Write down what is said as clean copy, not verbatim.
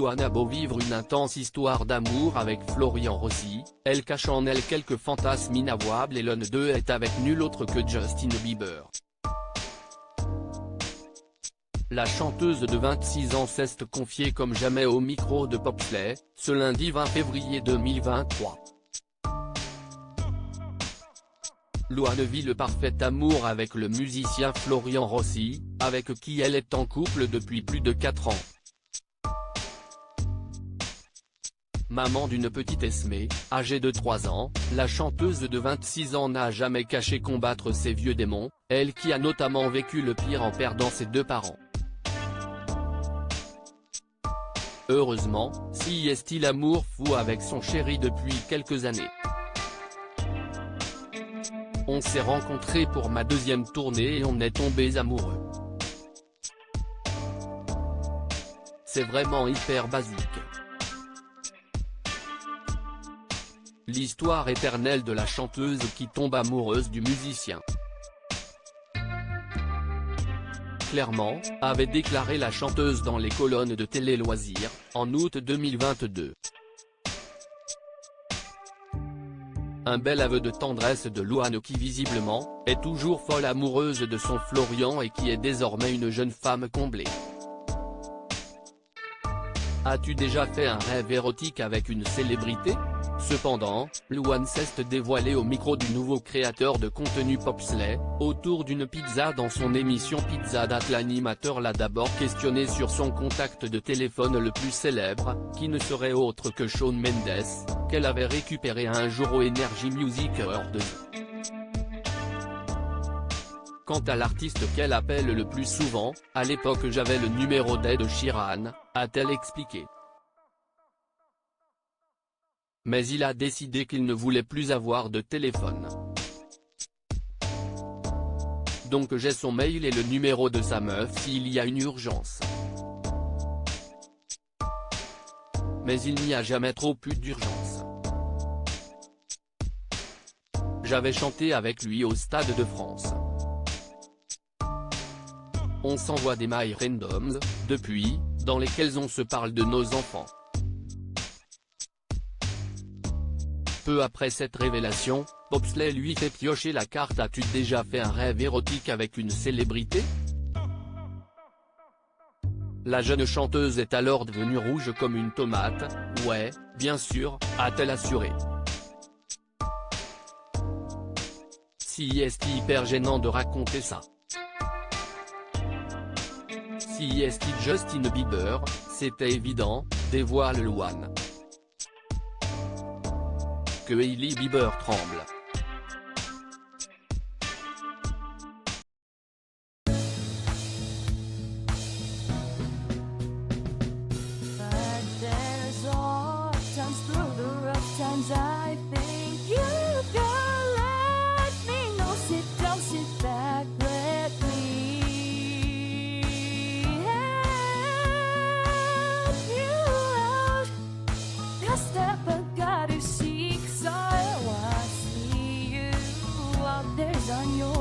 Louane a beau vivre une intense histoire d'amour avec Florian Rossi, elle cache en elle quelques fantasmes inavouables et l'un d'eux est avec nul autre que Justin Bieber. La chanteuse de 26 ans s'est confiée comme jamais au micro de Popsley, ce lundi 20 février 2023. Louane vit le parfait amour avec le musicien Florian Rossi, avec qui elle est en couple depuis plus de 4 ans. Maman d'une petite Esmée, âgée de 3 ans, la chanteuse de 26 ans n'a jamais caché combattre ses vieux démons, elle qui a notamment vécu le pire en perdant ses 2 parents. Heureusement, si est l'amour fou avec son chéri depuis quelques années. On s'est rencontrés pour ma 2e tournée et on est tombés amoureux. C'est vraiment hyper basique. L'histoire éternelle de la chanteuse qui tombe amoureuse du musicien. Clairement, avait déclaré la chanteuse dans les colonnes de Télé Loisirs, en août 2022. Un bel aveu de tendresse de Louane qui visiblement, est toujours folle amoureuse de son Florian et qui est désormais une jeune femme comblée. As-tu déjà fait un rêve érotique avec une célébrité ? Cependant, Louane s'est dévoilée au micro du nouveau créateur de contenu Popsley, autour d'une pizza dans son émission Pizza Date. L'animateur l'a d'abord questionné sur son contact de téléphone le plus célèbre, qui ne serait autre que Shawn Mendes, qu'elle avait récupéré un jour au Energy Music Awards. Quant à l'artiste qu'elle appelle le plus souvent, à l'époque j'avais le numéro d'Ed Sheeran, a-t-elle expliqué. Mais il a décidé qu'il ne voulait plus avoir de téléphone. Donc j'ai son mail et le numéro de sa meuf s'il y a une urgence. Mais il n'y a jamais trop eu d'urgence. J'avais chanté avec lui au Stade de France. On s'envoie des mails randoms, depuis, dans lesquels on se parle de nos enfants. Peu après cette révélation, Popsley lui fait piocher la carte. As-tu déjà fait un rêve érotique avec une célébrité ? La jeune chanteuse est alors devenue rouge comme une tomate. Ouais, bien sûr, a-t-elle assuré. Si est hyper gênant de raconter ça. Si est Justin Bieber, c'était évident, dévoile Louane. Que Hailey Bieber tremble. On your